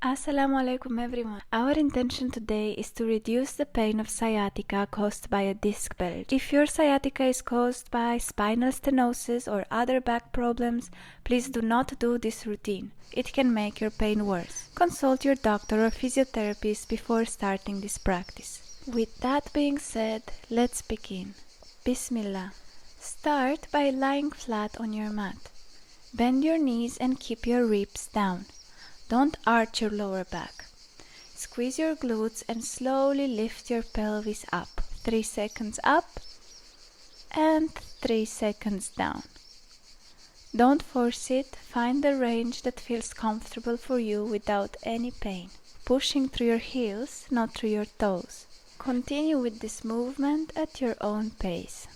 Assalamu Alaikum everyone. Our intention today is to reduce the pain of sciatica caused by a disc bulge. If your sciatica is caused by spinal stenosis or other back problems, please do not do this routine. It can make your pain worse. Consult your doctor or physiotherapist before starting this practice. With that being said, let's begin. Bismillah. Start by lying flat on your mat. Bend your knees and keep your ribs down. Don't arch your lower back. Squeeze your glutes and slowly lift your pelvis up. 3 seconds up and 3 seconds down. Don't force it. Find the range that feels comfortable for you without any pain. Pushing through your heels, not through your toes. Continue with this movement at your own pace.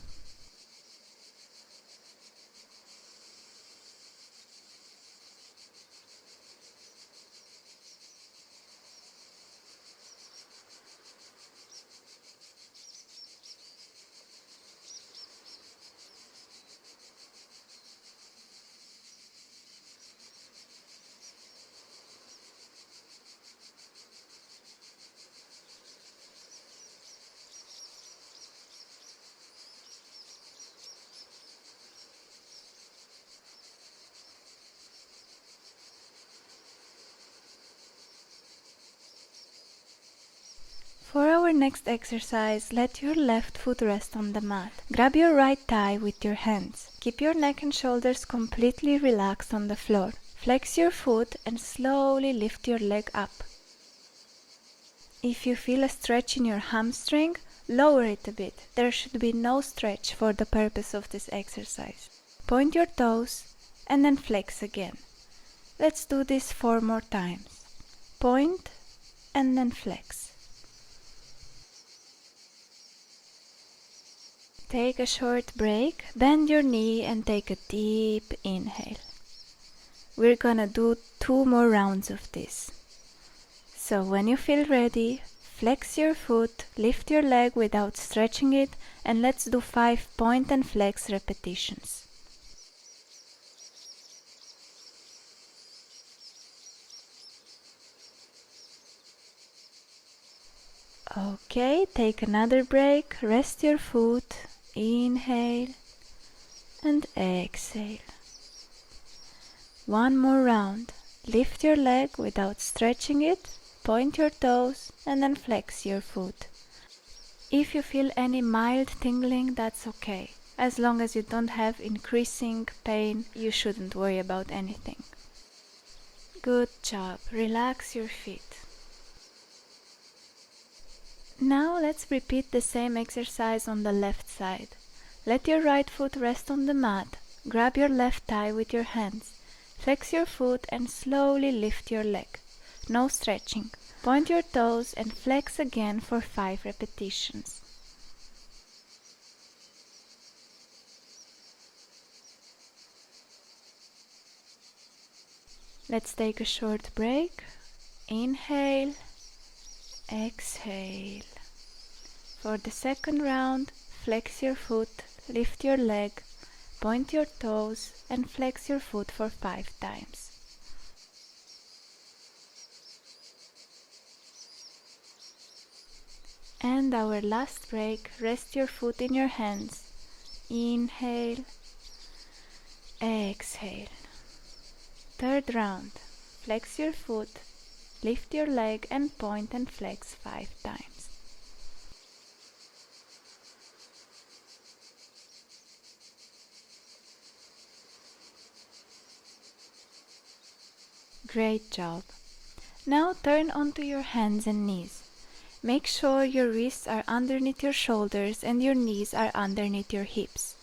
For our next exercise, let your left foot rest on the mat. Grab your right thigh with your hands. Keep your neck and shoulders completely relaxed on the floor. Flex your foot and slowly lift your leg up. If you feel a stretch in your hamstring, lower it a bit. There should be no stretch for the purpose of this exercise. Point your toes and then flex again. Let's do this 4 more times. Point and then flex. Take a short break, bend your knee and take a deep inhale. We're gonna do 2 more rounds of this. So when you feel ready, flex your foot, lift your leg without stretching it, and let's do 5 point and flex repetitions. Okay, take another break, rest your foot. Inhale and exhale. 1 more round. Lift your leg without stretching it, point your toes and then flex your foot. If you feel any mild tingling, that's okay. As long as you don't have increasing pain, you shouldn't worry about anything. Good job. Relax your feet. Now let's repeat the same exercise on the left side. Let your right foot rest on the mat. Grab your left thigh with your hands. Flex your foot and slowly lift your leg. No stretching. Point your toes and flex again for 5 repetitions. Let's take a short break. Inhale. Exhale. For the second round, flex your foot, lift your leg, point your toes and flex your foot for 5 times. And our last break, rest your foot in your hands. Inhale, exhale. Third round, flex your foot, lift your leg and point and flex 5 times. Great job. Now turn onto your hands and knees. Make sure your wrists are underneath your shoulders and your knees are underneath your hips.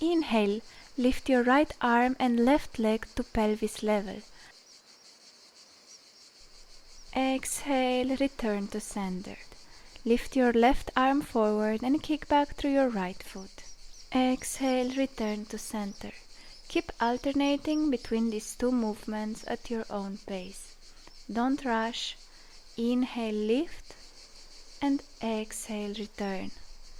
Inhale, lift your right arm and left leg to pelvis level. Exhale, return to center. Lift your left arm forward and kick back through your right foot. Exhale, return to center. Keep alternating between these 2 movements at your own pace. Don't rush. Inhale, lift, and exhale, return.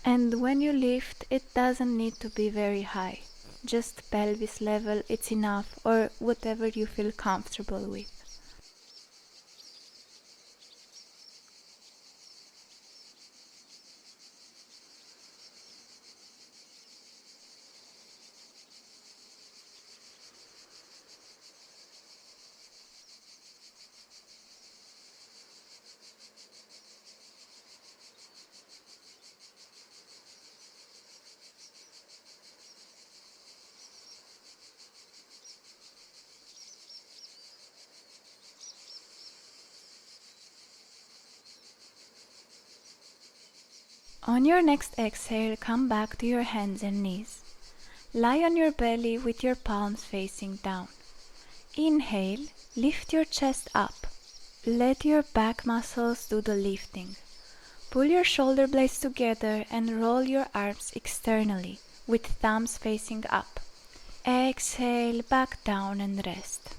And when you lift, it doesn't need to be very high. Just pelvis level, it's enough, or whatever you feel comfortable with. On your next exhale, come back to your hands and knees. Lie on your belly with your palms facing down. Inhale, lift your chest up. Let your back muscles do the lifting. Pull your shoulder blades together and roll your arms externally with thumbs facing up. Exhale, back down and rest.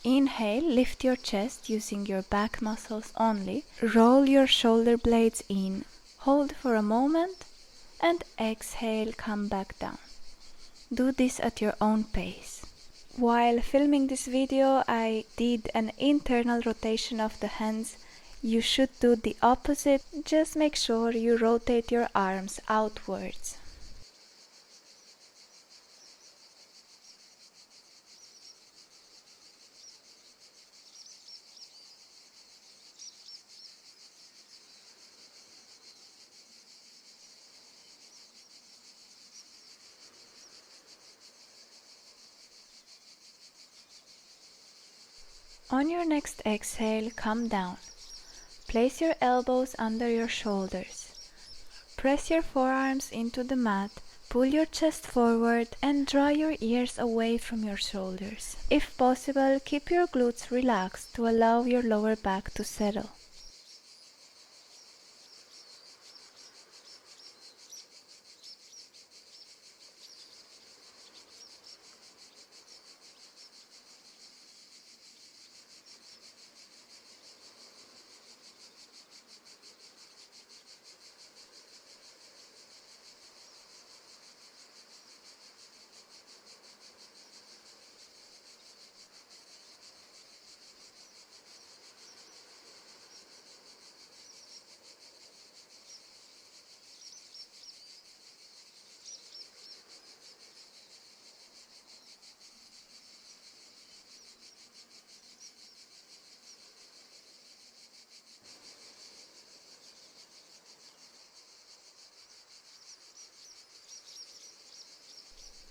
Inhale, lift your chest using your back muscles only. Roll your shoulder blades in. Hold for a moment and exhale, come back down. Do this at your own pace. While filming this video, I did an internal rotation of the hands. You should do the opposite. Just make sure you rotate your arms outwards. On your next exhale, come down. Place your elbows under your shoulders. Press your forearms into the mat, pull your chest forward and draw your ears away from your shoulders. If possible, keep your glutes relaxed to allow your lower back to settle.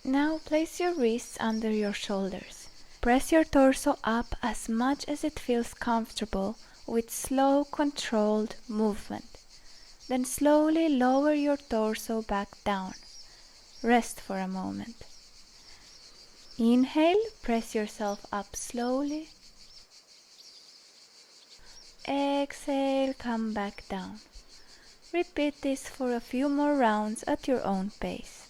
Now place your wrists under your shoulders. Press your torso up as much as it feels comfortable with slow, controlled movement. Then slowly lower your torso back down. Rest for a moment. Inhale, press yourself up slowly. Exhale, come back down. Repeat this for a few more rounds at your own pace.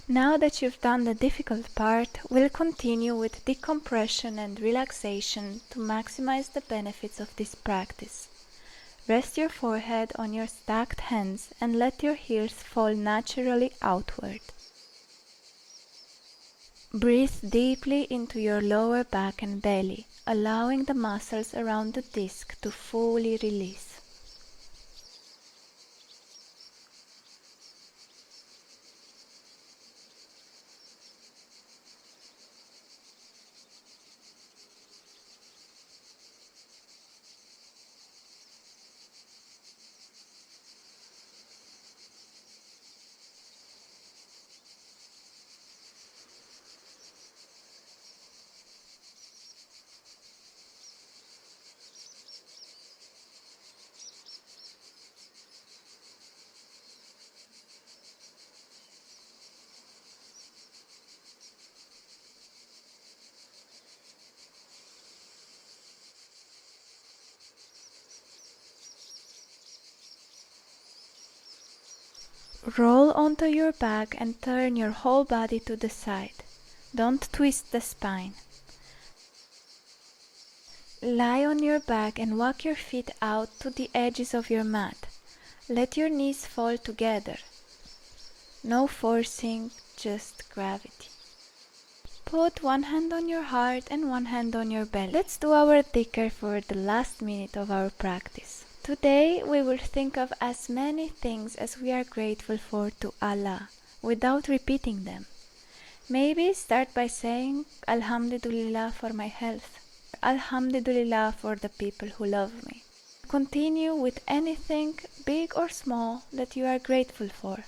Now that you've done the difficult part, we'll continue with decompression and relaxation to maximize the benefits of this practice. Rest your forehead on your stacked hands and let your heels fall naturally outward. Breathe deeply into your lower back and belly, allowing the muscles around the disc to fully release. Roll onto your back and turn your whole body to the side. Don't twist the spine. Lie on your back and walk your feet out to the edges of your mat. Let your knees fall together. No forcing, just gravity. Put one hand on your heart and one hand on your belly. Let's do our dhikr for the last minute of our practice. Today we will think of as many things as we are grateful for to Allah, without repeating them. Maybe start by saying Alhamdulillah for my health, Alhamdulillah for the people who love me. Continue with anything, big or small, that you are grateful for.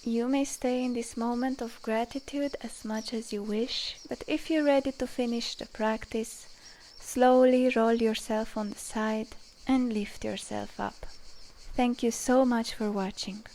You may stay in this moment of gratitude as much as you wish, but if you're ready to finish the practice, slowly roll yourself on the side and lift yourself up. Thank you so much for watching.